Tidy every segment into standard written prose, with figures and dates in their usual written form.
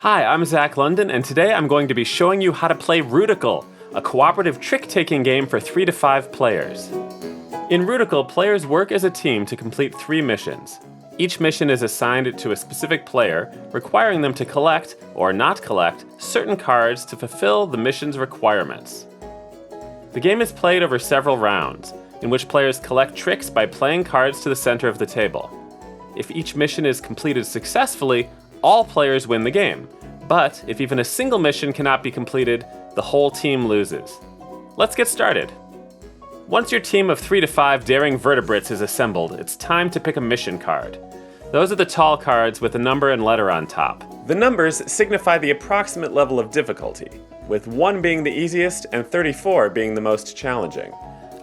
Hi, I'm Zach London, and today I'm going to be showing you how to play Rooticle, a cooperative trick-taking game for 3 to 5 players. In Rooticle, players work as a team to complete 3 missions. Each mission is assigned to a specific player, requiring them to collect, or not collect, certain cards to fulfill the mission's requirements. The game is played over several rounds, in which players collect tricks by playing cards to the center of the table. If each mission is completed successfully, all players win the game, but if even a single mission cannot be completed, the whole team loses. Let's get started. Once your team of 3 to 5 daring vertebrates is assembled, it's time to pick a mission card. Those are the tall cards with a number and letter on top. The numbers signify the approximate level of difficulty, with 1 being the easiest and 34 being the most challenging.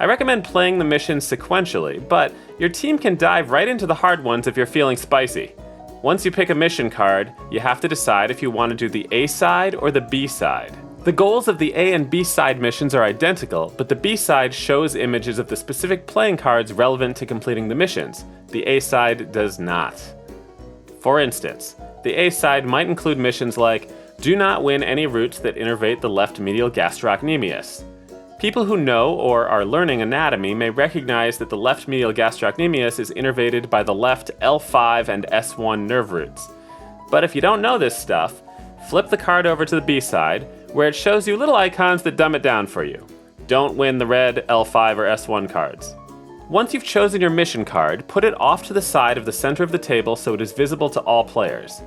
I recommend playing the missions sequentially, but your team can dive right into the hard ones if you're feeling spicy. Once you pick a mission card, you have to decide if you want to do the A side or the B side. The goals of the A and B side missions are identical, but the B side shows images of the specific playing cards relevant to completing the missions. The A side does not. For instance, the A side might include missions like, do not win any routes that innervate the left medial gastrocnemius. People who know or are learning anatomy may recognize that the left medial gastrocnemius is innervated by the left L5 and S1 nerve roots. But if you don't know this stuff, flip the card over to the B side, where it shows you little icons that dumb it down for you. Don't win the red L5 or S1 cards. Once you've chosen your mission card, put it off to the side of the center of the table so it is visible to all players.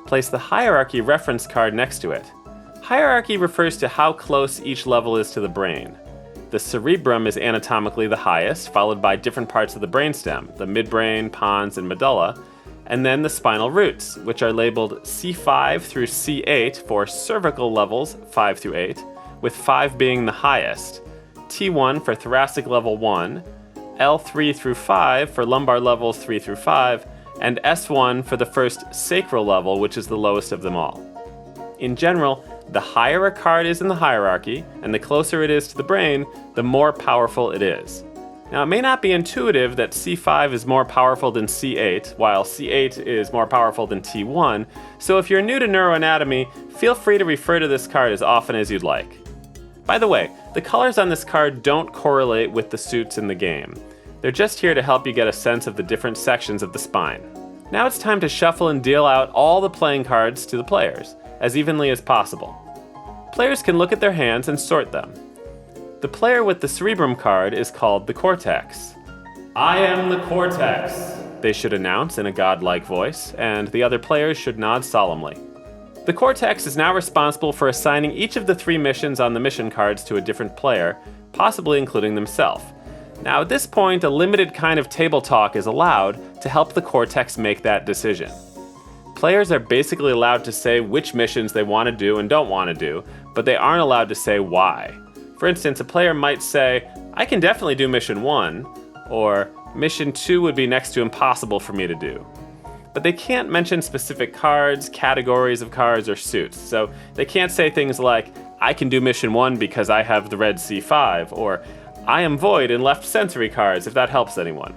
Place the hierarchy reference card next to it. Hierarchy refers to how close each level is to the brain. The cerebrum is anatomically the highest, followed by different parts of the brainstem, the midbrain, pons, and medulla, and then the spinal roots, which are labeled C5 through C8 for cervical levels 5 through 8, with 5 being the highest, T1 for thoracic level 1, L3 through 5 for lumbar levels 3 through 5, and S1 for the first sacral level, which is the lowest of them all. In general, the higher a card is in the hierarchy, and the closer it is to the brain, the more powerful it is. Now, it may not be intuitive that C5 is more powerful than C8, while C8 is more powerful than T1, so if you're new to neuroanatomy, feel free to refer to this card as often as you'd like. By the way, the colors on this card don't correlate with the suits in the game. They're just here to help you get a sense of the different sections of the spine. Now it's time to shuffle and deal out all the playing cards to the players, as evenly as possible. Players can look at their hands and sort them. The player with the cerebrum card is called the cortex. I am the cortex, they should announce in a godlike voice, and the other players should nod solemnly. The cortex is now responsible for assigning each of the 3 missions on the mission cards to a different player, possibly including themselves. Now at this point, a limited kind of table talk is allowed to help the cortex make that decision. Players are basically allowed to say which missions they want to do and don't want to do, but they aren't allowed to say why. For instance, a player might say, I can definitely do mission 1, or mission 2 would be next to impossible for me to do. But they can't mention specific cards, categories of cards, or suits, so they can't say things like, I can do mission 1 because I have the red C5, or I am void in left sensory cards, if that helps anyone.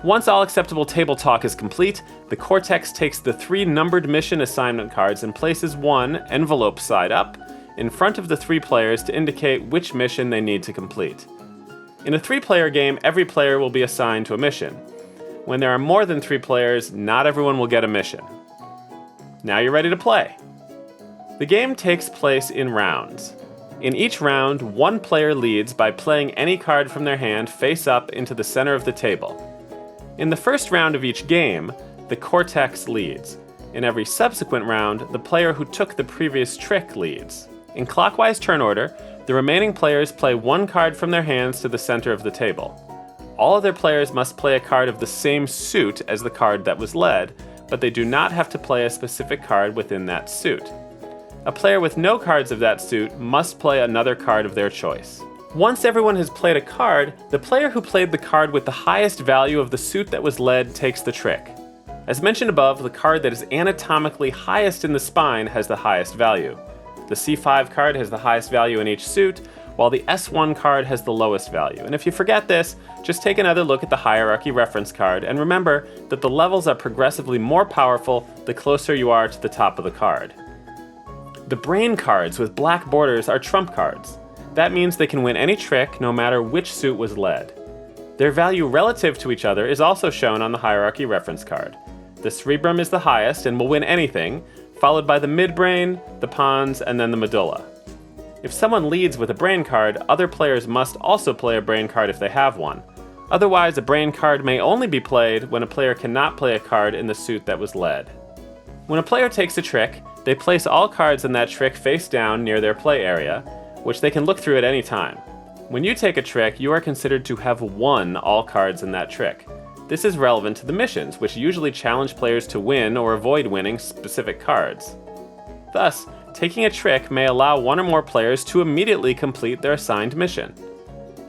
Once all acceptable table talk is complete, the cortex takes the 3 numbered mission assignment cards and places one, envelope side up, in front of the 3 players to indicate which mission they need to complete. In a 3-player game, every player will be assigned to a mission. When there are more than 3 players, not everyone will get a mission. Now you're ready to play. The game takes place in rounds. In each round, one player leads by playing any card from their hand face up into the center of the table. In the first round of each game, the cortex leads. In every subsequent round, the player who took the previous trick leads. In clockwise turn order, the remaining players play one card from their hands to the center of the table. All other players must play a card of the same suit as the card that was led, but they do not have to play a specific card within that suit. A player with no cards of that suit must play another card of their choice. Once everyone has played a card, the player who played the card with the highest value of the suit that was led takes the trick. As mentioned above, the card that is anatomically highest in the spine has the highest value. The C5 card has the highest value in each suit, while the S1 card has the lowest value. And if you forget this, just take another look at the hierarchy reference card and remember that the levels are progressively more powerful the closer you are to the top of the card. The brain cards with black borders are trump cards. That means they can win any trick no matter which suit was led. Their value relative to each other is also shown on the hierarchy reference card. The cerebrum is the highest and will win anything, followed by the midbrain, the pons, and then the medulla. If someone leads with a brain card, other players must also play a brain card if they have one. Otherwise, a brain card may only be played when a player cannot play a card in the suit that was led. When a player takes a trick, they place all cards in that trick face down near their play area, which they can look through at any time. When you take a trick, you are considered to have won all cards in that trick. This is relevant to the missions, which usually challenge players to win or avoid winning specific cards. Thus, taking a trick may allow one or more players to immediately complete their assigned mission.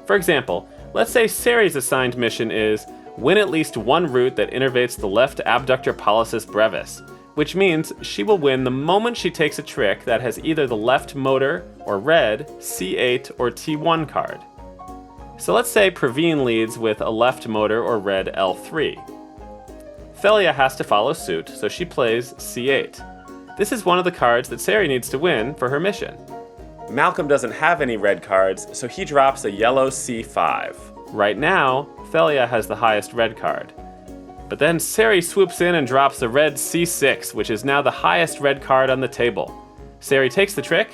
For example, let's say Ceri's assigned mission is win at least one route that innervates the left abductor pollicis brevis, which means she will win the moment she takes a trick that has either the left motor or red C8 or T1 card. So let's say Praveen leads with a left motor or red L3. Thalia has to follow suit, so she plays C8. This is one of the cards that Ceri needs to win for her mission. Malcolm doesn't have any red cards, so he drops a yellow C5. Right now, Thalia has the highest red card. But then Ceri swoops in and drops a red C6, which is now the highest red card on the table. Ceri takes the trick,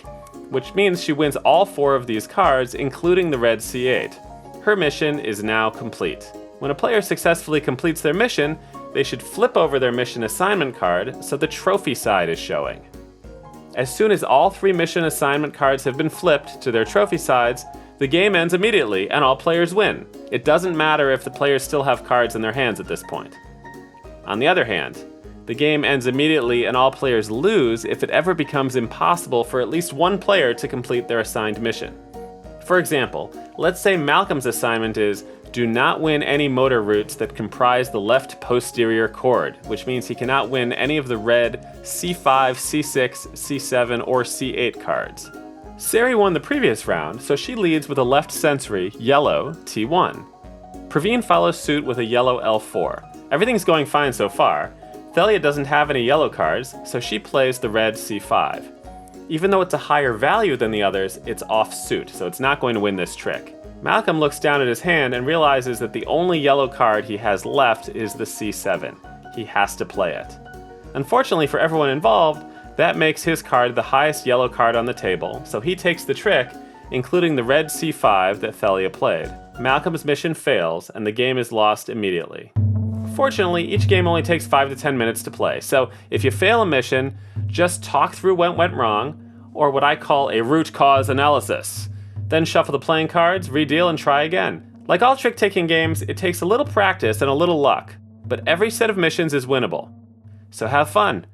which means she wins all 4 of these cards, including the red C8. Her mission is now complete. When a player successfully completes their mission, they should flip over their mission assignment card so the trophy side is showing. As soon as all 3 mission assignment cards have been flipped to their trophy sides, the game ends immediately and all players win. It doesn't matter if the players still have cards in their hands at this point. On the other hand, the game ends immediately and all players lose if it ever becomes impossible for at least one player to complete their assigned mission. For example, let's say Malcolm's assignment is do not win any motor routes that comprise the left posterior chord, which means he cannot win any of the red C5, C6, C7, or C8 cards. Ceri won the previous round, so she leads with a left sensory, yellow, T1. Praveen follows suit with a yellow L4. Everything's going fine so far. Thalia doesn't have any yellow cards, so she plays the red C5. Even though it's a higher value than the others, it's off suit, so it's not going to win this trick. Malcolm looks down at his hand and realizes that the only yellow card he has left is the C7. He has to play it. Unfortunately for everyone involved, that makes his card the highest yellow card on the table, so he takes the trick, including the red C5 that Thalia played. Malcolm's mission fails, and the game is lost immediately. Fortunately, each game only takes 5 to 10 minutes to play, so if you fail a mission, just talk through what went wrong, or what I call a root cause analysis. Then shuffle the playing cards, redeal, and try again. Like all trick-taking games, it takes a little practice and a little luck, but every set of missions is winnable. So have fun.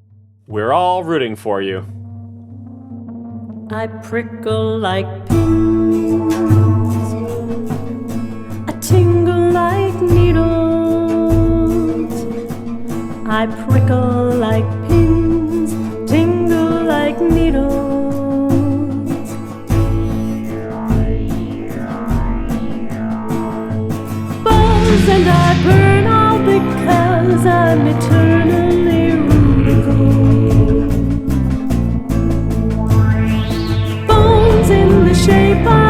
We're all rooting for you. I prickle like pins, I tingle like needles. I prickle like pins, tingle like needles. Buzz and I burn all because I'm eternally rooticle. In the shape of